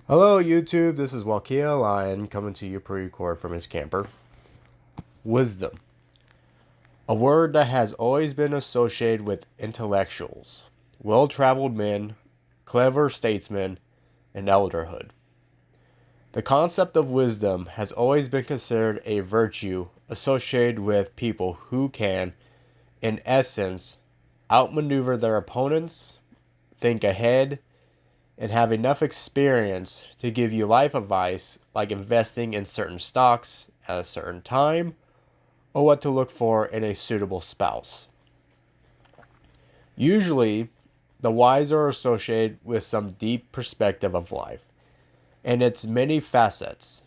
Hello YouTube, this is Walkia Lion coming to you pre-record from his camper. Wisdom. A word that has always been associated with intellectuals, well-traveled men, clever statesmen, and elderhood. The concept of wisdom has always been considered a virtue associated with people who can, in essence, outmaneuver their opponents, think ahead, and have enough experience to give you life advice like investing in certain stocks at a certain time or what to look for in a suitable spouse. Usually, the wise are associated with some deep perspective of life and its many facets,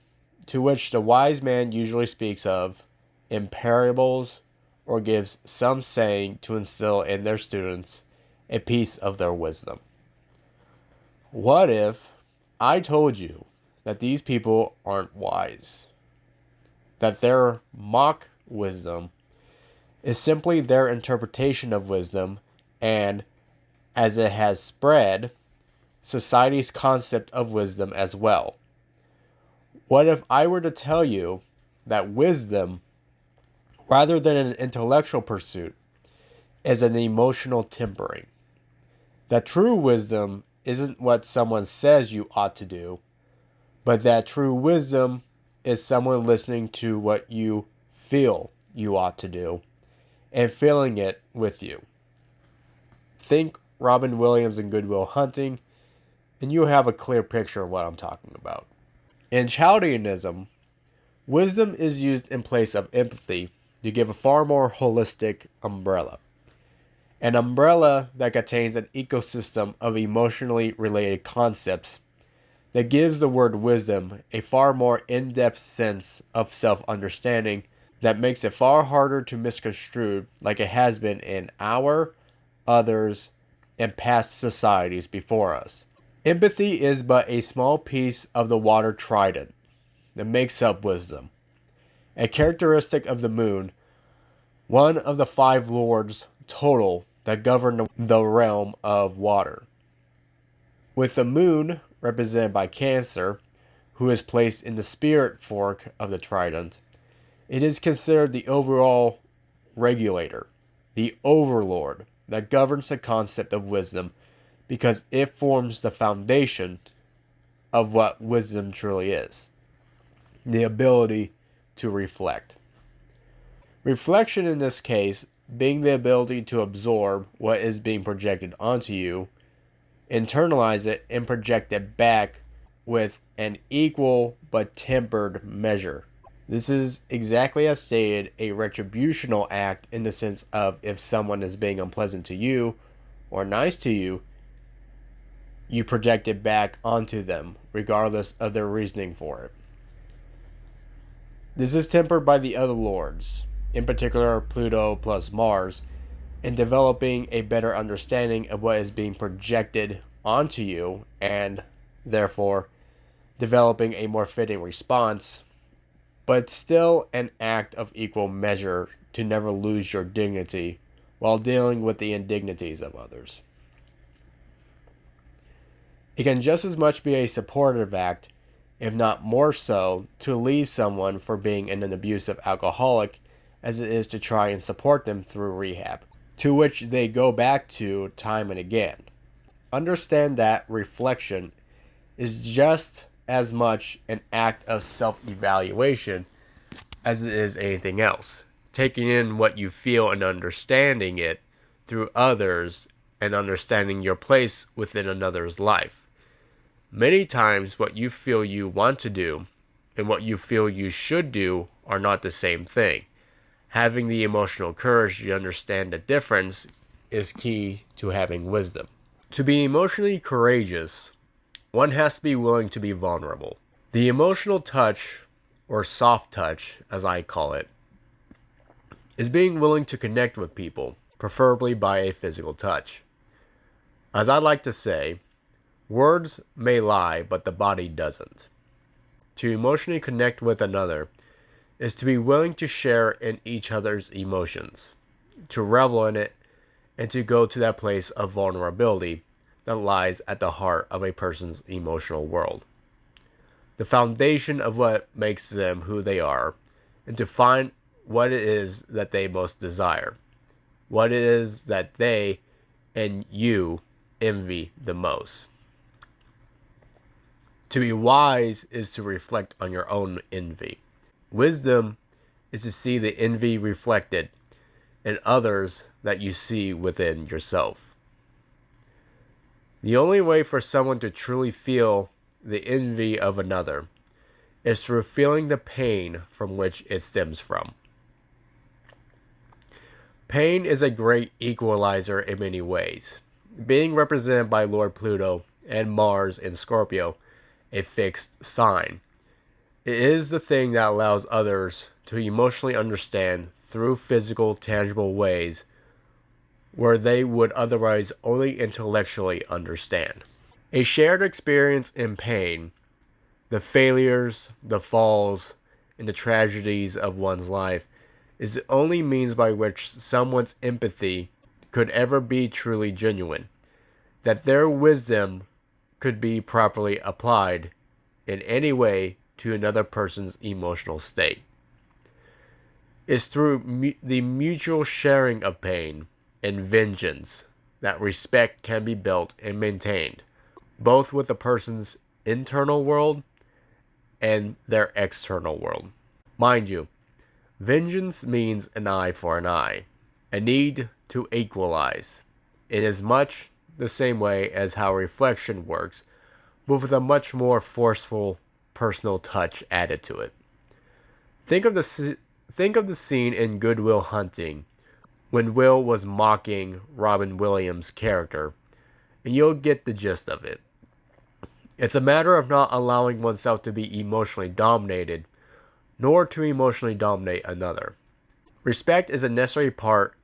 to which the wise man usually speaks of in parables or gives some saying to instill in their students a piece of their wisdom. What if I told you that these people aren't wise? That their mock wisdom is simply their interpretation of wisdom, and as it has spread, society's concept of wisdom as well. What if I were to tell you that wisdom, rather than an intellectual pursuit, is an emotional tempering? That true wisdom isn't what someone says you ought to do, but that true wisdom is someone listening to what you feel you ought to do and feeling it with you. Think Robin Williams in Good Will Hunting, and you have a clear picture of what I'm talking about. In Chaldeanism, wisdom is used in place of empathy to give a far more holistic umbrella. An umbrella that contains an ecosystem of emotionally related concepts that gives the word wisdom a far more in-depth sense of self-understanding that makes it far harder to misconstrue like it has been in our, others, and past societies before us. Empathy is but a small piece of the water trident that makes up wisdom. A characteristic of the moon, one of the five lords total that govern the realm of water. With the moon represented by Cancer, who is placed in the spirit fork of the trident, it is considered the overall regulator, the overlord that governs the concept of wisdom because it forms the foundation of what wisdom truly is, the ability to reflect. Reflection in this case being the ability to absorb what is being projected onto you, internalize it, and project it back with an equal but tempered measure. This is exactly as stated a retributional act in the sense of if someone is being unpleasant to you or nice to you, you project it back onto them regardless of their reasoning for it. This is tempered by the other lords, in particular Pluto plus Mars, in developing a better understanding of what is being projected onto you and, therefore, developing a more fitting response, but still an act of equal measure to never lose your dignity while dealing with the indignities of others. It can just as much be a supportive act, if not more so, to leave someone for being an abusive alcoholic as it is to try and support them through rehab, to which they go back to time and again. Understand that reflection is just as much an act of self-evaluation as it is anything else. Taking in what you feel and understanding it through others and understanding your place within another's life. Many times what you feel you want to do and what you feel you should do are not the same thing. Having the emotional courage to understand the difference is key to having wisdom. To be emotionally courageous, one has to be willing to be vulnerable. The emotional touch, or soft touch as I call it, is being willing to connect with people, preferably by a physical touch. As I like to say, words may lie, but the body doesn't. To emotionally connect with another is to be willing to share in each other's emotions, to revel in it, and to go to that place of vulnerability that lies at the heart of a person's emotional world. the foundation of what makes them who they are, and to find what it is that they most desire, what it is that they and you envy the most. To be wise is to reflect on your own envy. Wisdom is to see the envy reflected in others that you see within yourself. The only way for someone to truly feel the envy of another is through feeling the pain from which it stems from. Pain is a great equalizer in many ways. Being represented by Lord Pluto and Mars in Scorpio, a fixed sign. It is the thing that allows others to emotionally understand through physical, tangible ways where they would otherwise only intellectually understand. A shared experience in pain, the failures, the falls, and the tragedies of one's life, is the only means by which someone's empathy could ever be truly genuine, that their wisdom could be properly applied in any way to another person's emotional state. It's through the mutual sharing of pain and vengeance that respect can be built and maintained, both with a person's internal world and their external world. Mind you, vengeance means an eye for an eye, a need to equalize. It is much the same way as how reflection works, but with a much more forceful personal touch added to it. Think of the scene in Good Will Hunting when Will was mocking Robin Williams' character, and you'll get the gist of it. It's a matter of not allowing oneself to be emotionally dominated, nor to emotionally dominate another. Respect is a necessary part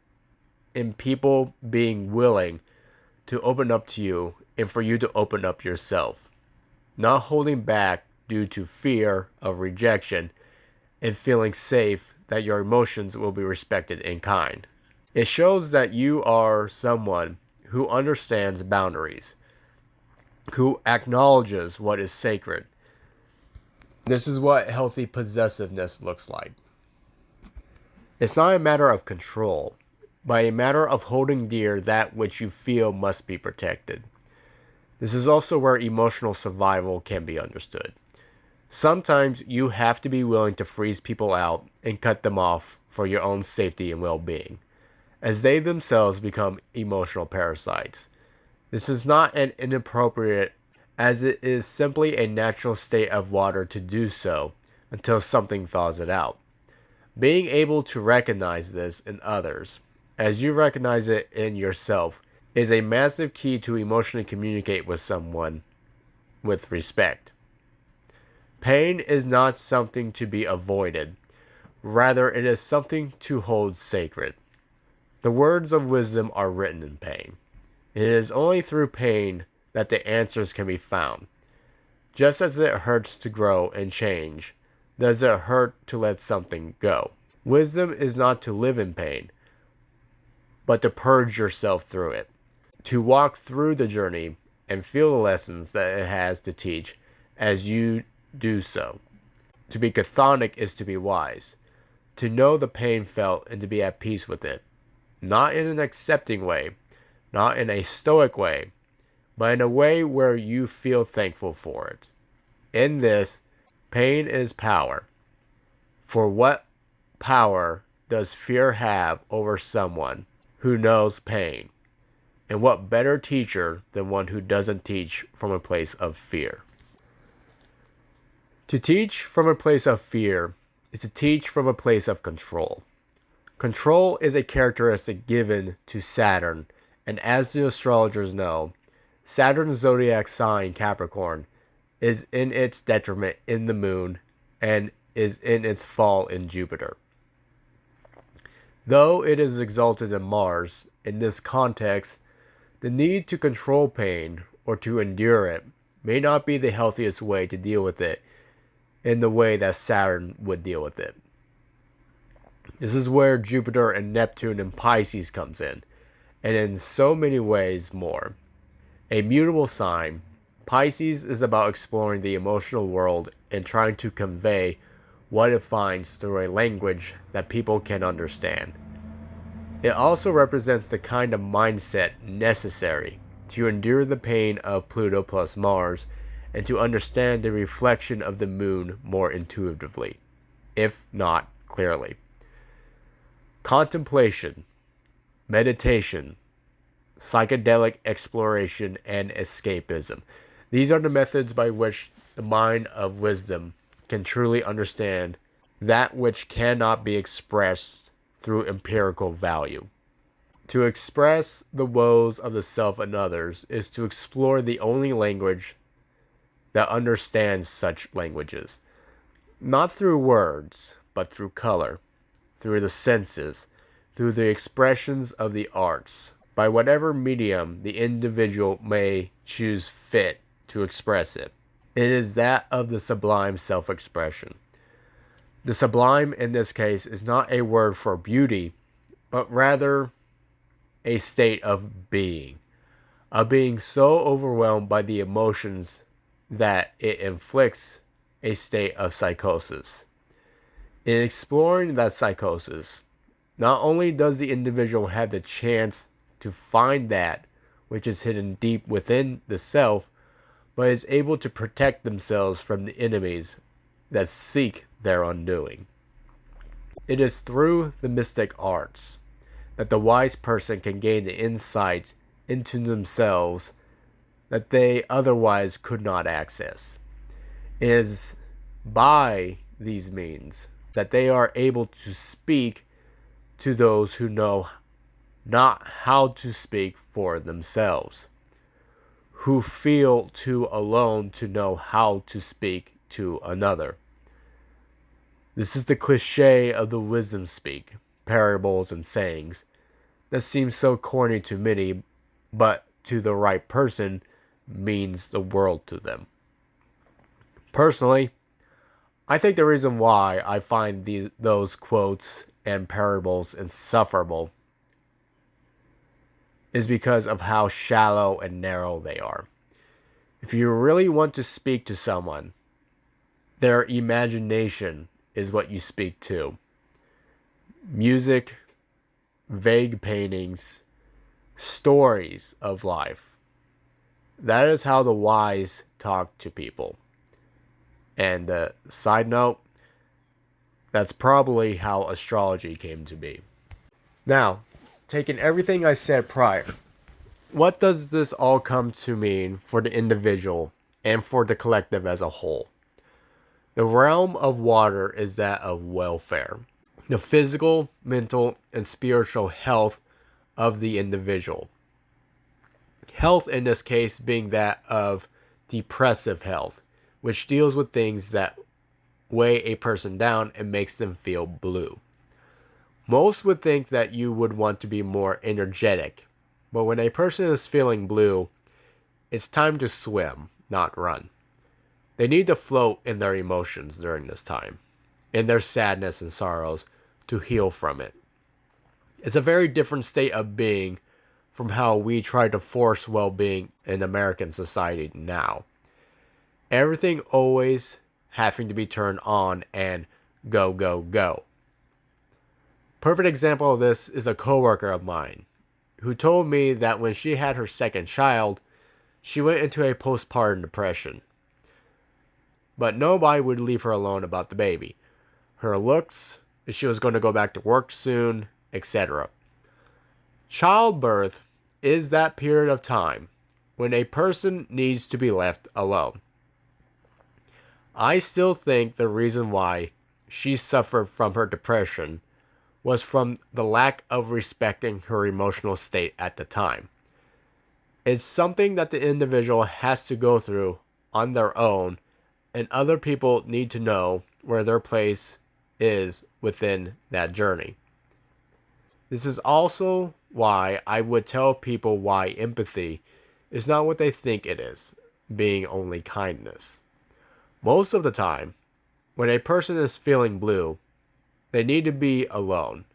in people being willing to open up to you and for you to open up yourself, not holding back due to fear of rejection and feeling safe that your emotions will be respected in kind. It shows that you are someone who understands boundaries, who acknowledges what is sacred. This is what healthy possessiveness looks like. It's not a matter of control, but a matter of holding dear that which you feel must be protected. This is also where emotional survival can be understood. Sometimes you have to be willing to freeze people out and cut them off for your own safety and well-being, as they themselves become emotional parasites. This is not an inappropriate, as it is simply a natural state of water to do so until something thaws it out. Being able to recognize this in others, as you recognize it in yourself, is a massive key to emotionally communicate with someone with respect. Pain is not something to be avoided. Rather, it is something to hold sacred. The words of wisdom are written in pain. It is only through pain that the answers can be found. Just as it hurts to grow and change, does it hurt to let something go. Wisdom is not to live in pain, but to purge yourself through it, to walk through the journey and feel the lessons that it has to teach as you do so. To be chthonic is to be wise, to know the pain felt and to be at peace with it, not in an accepting way, not in a stoic way, but in a way where you feel thankful for it. In this, pain is power. For what power does fear have over someone who knows pain? And what better teacher than one who doesn't teach from a place of fear? To teach from a place of fear is to teach from a place of control. Control is a characteristic given to Saturn, and as the astrologers know, Saturn's zodiac sign, Capricorn, is in its detriment in the moon and is in its fall in Jupiter. Though it is exalted in Mars, in this context, the need to control pain or to endure it may not be the healthiest way to deal with it in the way that Saturn would deal with it. This is where Jupiter and Neptune and Pisces comes in, and in so many ways more. A mutable sign, Pisces is about exploring the emotional world and trying to convey what it finds through a language that people can understand. It also represents the kind of mindset necessary to endure the pain of Pluto plus Mars and to understand the reflection of the moon more intuitively, if not clearly. Contemplation, meditation, psychedelic exploration, and escapism. These are the methods by which the mind of wisdom can truly understand that which cannot be expressed through empirical value. To express the woes of the self and others is to explore the only language that understands such languages, not through words, but through color, through the senses, through the expressions of the arts, by whatever medium the individual may choose fit to express it. It is that of the sublime self-expression. The sublime in this case is not a word for beauty, but rather a state of being so overwhelmed by the emotions that it inflicts a state of psychosis. In exploring that psychosis, not only does the individual have the chance to find that which is hidden deep within the self, but is able to protect themselves from the enemies that seek their undoing. It is through the mystic arts that the wise person can gain the insight into themselves that they otherwise could not access. It is by these means that they are able to speak to those who know not how to speak for themselves, who feel too alone to know how to speak to another. This is the cliche of the wisdom speak, parables and sayings that seem so corny to many, but to the right person means the world to them. Personally, I think the reason why I find those quotes and parables insufferable is because of how shallow and narrow they are. If you really want to speak to someone, their imagination is what you speak to. Music, vague paintings, stories of life. That is how the wise talk to people. And side note, that's probably how astrology came to be. Now, taking everything I said prior, what does this all come to mean for the individual and for the collective as a whole? The realm of water is that of welfare, the physical, mental, and spiritual health of the individual. Health in this case being that of depressive health, which deals with things that weigh a person down and makes them feel blue. Most would think that you would want to be more energetic, but when a person is feeling blue, it's time to swim, not run. They need to float in their emotions during this time, in their sadness and sorrows, to heal from it. It's a very different state of being from how we try to force well-being in American society now. Everything always having to be turned on and go, go, go. Perfect example of this is a coworker of mine who told me that when she had her second child, she went into a postpartum depression. But nobody would leave her alone about the baby. Her looks, if she was going to go back to work soon, etc. Childbirth is that period of time when a person needs to be left alone. I still think the reason why she suffered from her depression was from the lack of respecting her emotional state at the time. It's something that the individual has to go through on their own, and other people need to know where their place is within that journey. This is also why I would tell people why empathy is not what they think it is, being only kindness. Most of the time, when a person is feeling blue, they need to be alone,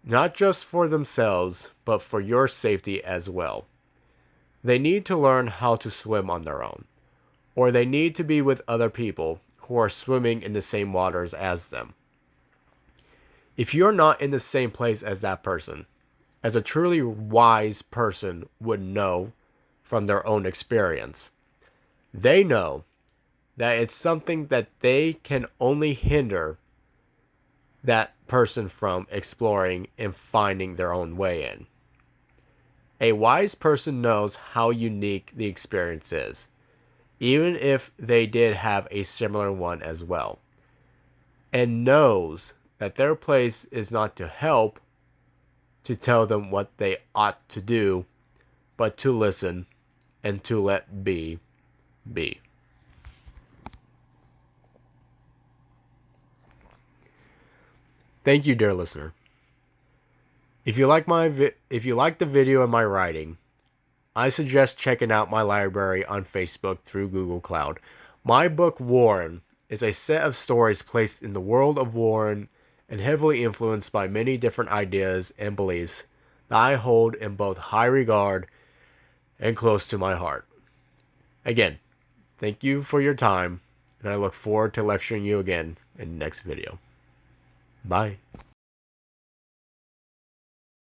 not just for themselves, but for your safety as well. They need to learn how to swim on their own. or they need to be with other people who are swimming in the same waters as them. If you're not in the same place as that person, as a truly wise person would know from their own experience, they know that it's something that they can only hinder that person from exploring and finding their own way in. A wise person knows how unique the experience is, even if they did have a similar one as well, and knows that their place is not to help, to tell them what they ought to do, but to listen and to let be. Thank you, dear listener. If you like the video and my writing, I suggest checking out my library on Facebook through Google Cloud. My book Warren is a set of stories placed in the world of Warren and heavily influenced by many different ideas and beliefs that I hold in both high regard and close to my heart. Again, thank you for your time, and I look forward to lecturing you again in the next video. Bye.